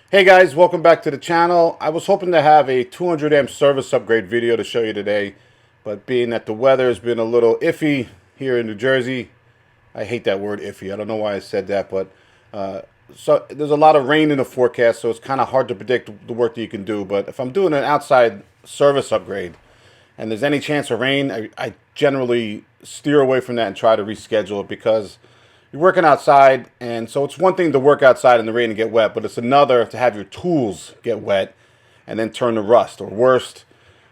Hey guys, welcome back to the channel. I was hoping to have a 200 amp service upgrade video to show you today, but being that the weather has been a little iffy here in New Jersey, I hate that word iffy. I don't know why I said that, but so there's a lot of rain in the forecast, so it's kind of hard to predict the work that you can do. But if I'm doing an outside service upgrade and there's any chance of rain, I generally steer away from that and try to reschedule it because you're working outside, and so it's one thing to work outside in the rain and get wet, but it's another to have your tools get wet and then turn to rust, or worst.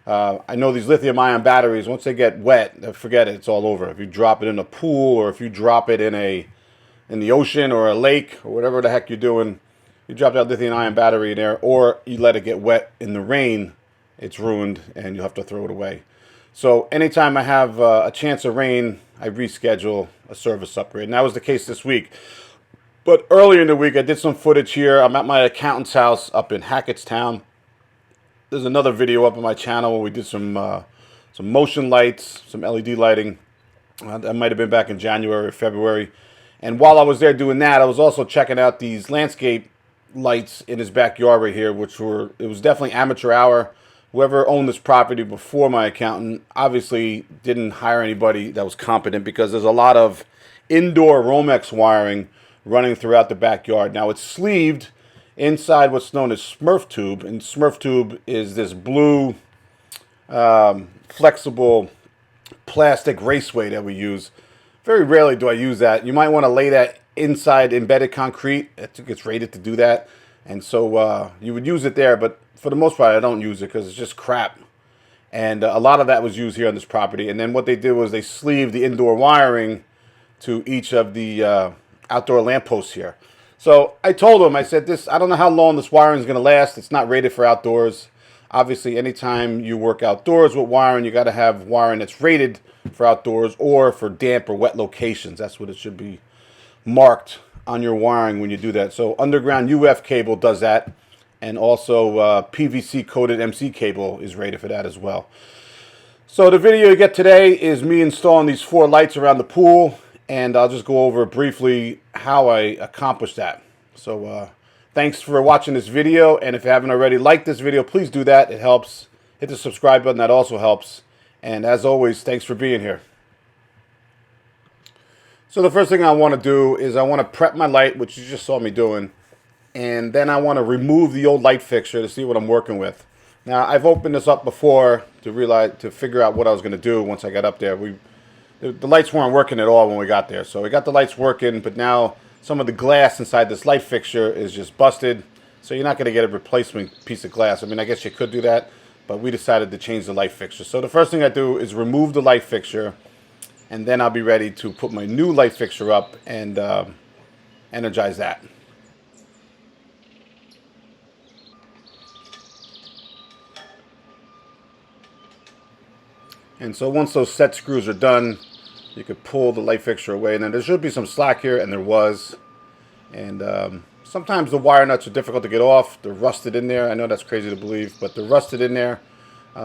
I know these lithium-ion batteries, once they get wet, forget it, it's all over. If you drop it in a pool, or if you drop it in the ocean or a lake, or whatever the heck you're doing, you drop that lithium-ion battery in there, or you let it get wet in the rain, it's ruined, and you'll have to throw it away. So anytime I have a chance of rain, I reschedule a service upgrade. And that was the case this week. But earlier in the week, I did some footage here. I'm at my accountant's house up in Hackettstown. There's another video up on my channel where we did some motion lights, some LED lighting. That might have been back in January or February. And while I was there doing that, I was also checking out these landscape lights in his backyard right here, it was definitely amateur hour. Whoever owned this property before my accountant obviously didn't hire anybody that was competent, because there's a lot of indoor Romex wiring running throughout the backyard. Now it's sleeved inside what's known as Smurf tube, and Smurf tube is this blue flexible plastic raceway that we use. Very rarely do I use that. You might want to lay that inside embedded concrete. It's rated to do that, and so you would use it there, but for the most part, I don't use it because it's just crap. And a lot of that was used here on this property. And then what they did was they sleeved the indoor wiring to each of the outdoor lampposts here. So I told them, I said, I don't know how long this wiring is going to last. It's not rated for outdoors. Obviously, anytime you work outdoors with wiring, you got to have wiring that's rated for outdoors or for damp or wet locations. That's what it should be marked on your wiring when you do that. So underground UF cable does that. And also PVC coated MC cable is rated for that as well. So the video you get today is me installing these 4 lights around the pool, and I'll just go over briefly how I accomplished that. So thanks for watching this video, and if you haven't already liked this video, please do that. It helps. Hit the subscribe button, that also helps. And as always, thanks for being here. So the first thing I want to do is I want to prep my light, which you just saw me doing. And then I want to remove the old light fixture to see what I'm working with. Now, I've opened this up before to figure out what I was going to do once I got up there. The lights weren't working at all when we got there. So we got the lights working, but now some of the glass inside this light fixture is just busted. So you're not going to get a replacement piece of glass. I mean, I guess you could do that, but we decided to change the light fixture. So the first thing I do is remove the light fixture, and then I'll be ready to put my new light fixture up and energize that. And so once those set screws are done, you could pull the light fixture away. And then there should be some slack here, and there was. And sometimes the wire nuts are difficult to get off. They're rusted in there. I know that's crazy to believe, but they're rusted in there.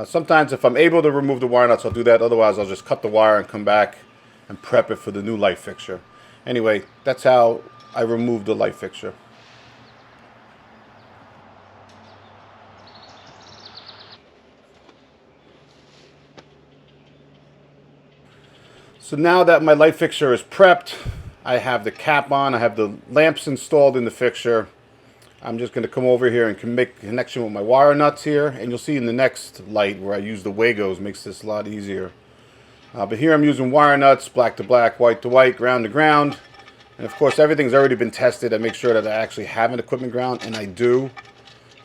Sometimes if I'm able to remove the wire nuts, I'll do that. Otherwise, I'll just cut the wire and come back and prep it for the new light fixture. Anyway, that's how I removed the light fixture. So now that my light fixture is prepped, I have the cap on, I have the lamps installed in the fixture. I'm just going to come over here and make a connection with my wire nuts here. And you'll see in the next light where I use the Wagos, makes this a lot easier. But here I'm using wire nuts, black to black, white to white, ground to ground. And of course everything's already been tested. I make sure that I actually have an equipment ground, and I do.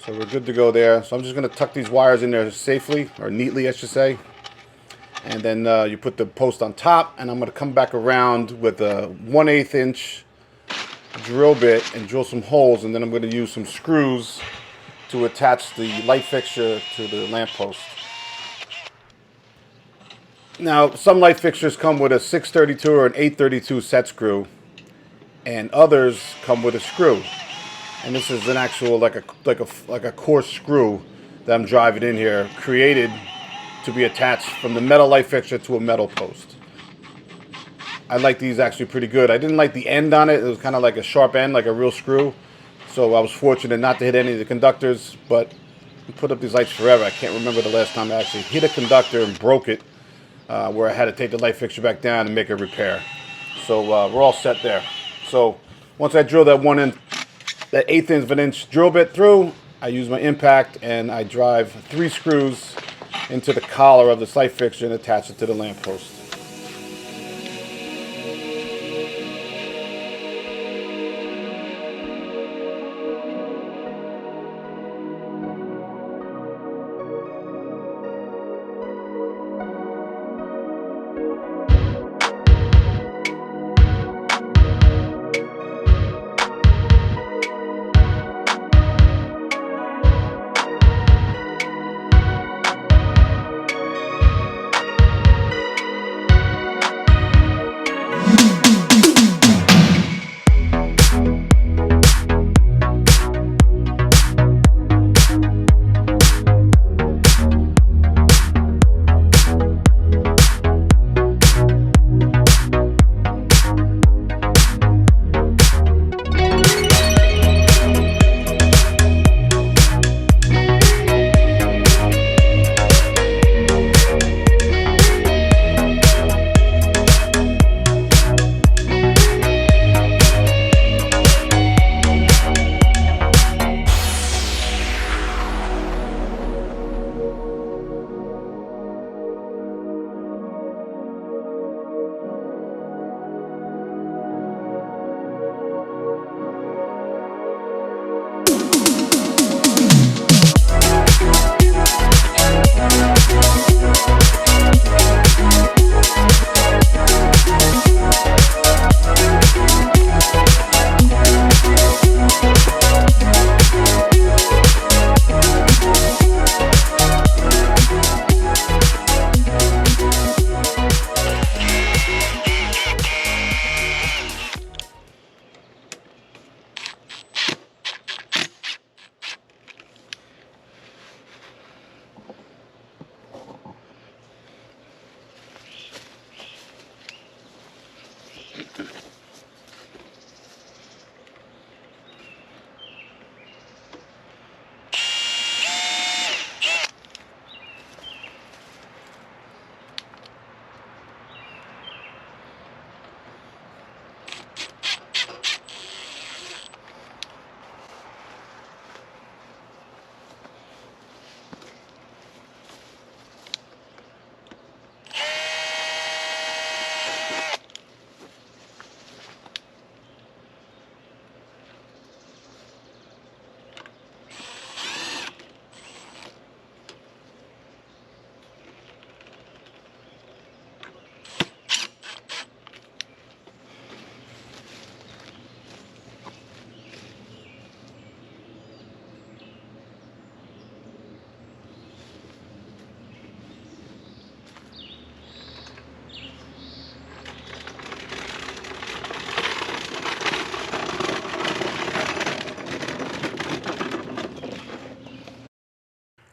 So we're good to go there. So I'm just going to tuck these wires in there safely, or neatly I should say. And then you put the post on top, and I'm going to come back around with a 1/8 inch drill bit and drill some holes, and then I'm going to use some screws to attach the light fixture to the lamp post. Now, some light fixtures come with a 632 or an 832 set screw, and others come with a screw. And this is an actual like a coarse screw that I'm driving in here, created to be attached from the metal light fixture to a metal post. I like these actually pretty good. I didn't like the end on it. It was kind of like a sharp end, like a real screw. So I was fortunate not to hit any of the conductors, but I put up these lights forever. I can't remember the last time I actually hit a conductor and broke it, where I had to take the light fixture back down and make a repair. So we're all set there. So once I drill that 1/8 of an inch drill bit through, I use my impact and I drive 3 screws into the collar of this light fixture and attach it to the lamp post.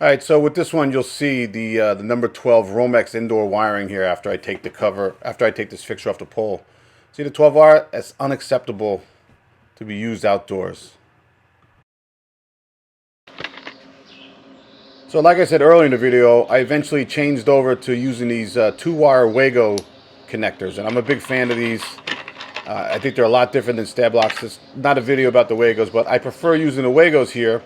All right, so with this one, you'll see the number 12 Romex indoor wiring here after I take this fixture off the pole. See the 12 wire? That's unacceptable to be used outdoors. So like I said earlier in the video, I eventually changed over to using these 2-wire Wago connectors, and I'm a big fan of these. I think they're a lot different than stab locks. It's not a video about the Wagos, but I prefer using the Wagos here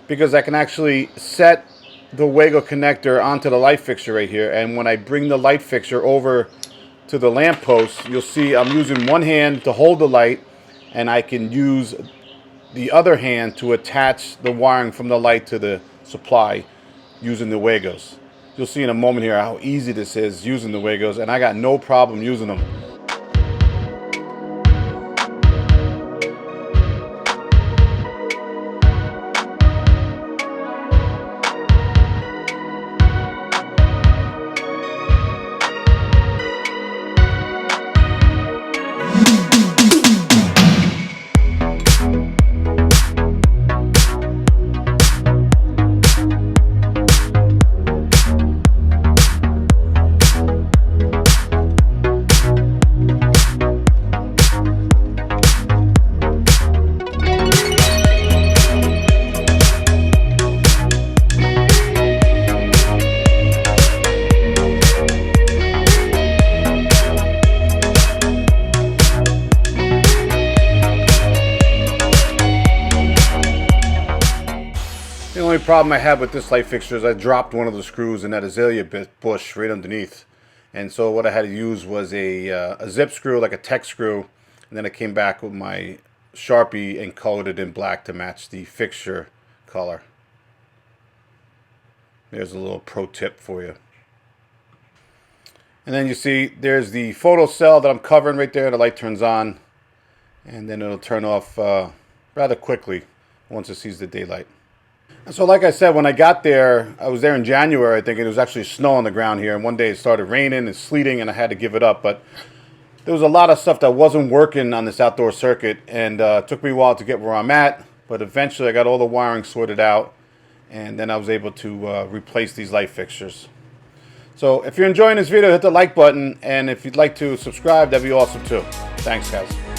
because I can actually set the Wago connector onto the light fixture right here, and when I bring the light fixture over to the lamp post, you'll see I'm using one hand to hold the light, and I can use the other hand to attach the wiring from the light to the supply using the Wagos. You'll see in a moment here how easy this is using the Wagos, and I got no problem using them. The only problem I had with this light fixture is I dropped one of the screws in that azalea bush right underneath. And so what I had to use was a zip screw, like a tech screw. And then I came back with my Sharpie and colored it in black to match the fixture color. There's a little pro tip for you. And then you see there's the photo cell that I'm covering right there. The light turns on. And then it'll turn off rather quickly once it sees the daylight. And so like I said, when I got there, I was there in January, I think, and it was actually snow on the ground here. And one day it started raining and sleeting, and I had to give it up. But there was a lot of stuff that wasn't working on this outdoor circuit, and it took me a while to get where I'm at. But eventually I got all the wiring sorted out, and then I was able to replace these light fixtures. So if you're enjoying this video, hit the like button, and if you'd like to subscribe, that'd be awesome too. Thanks, guys.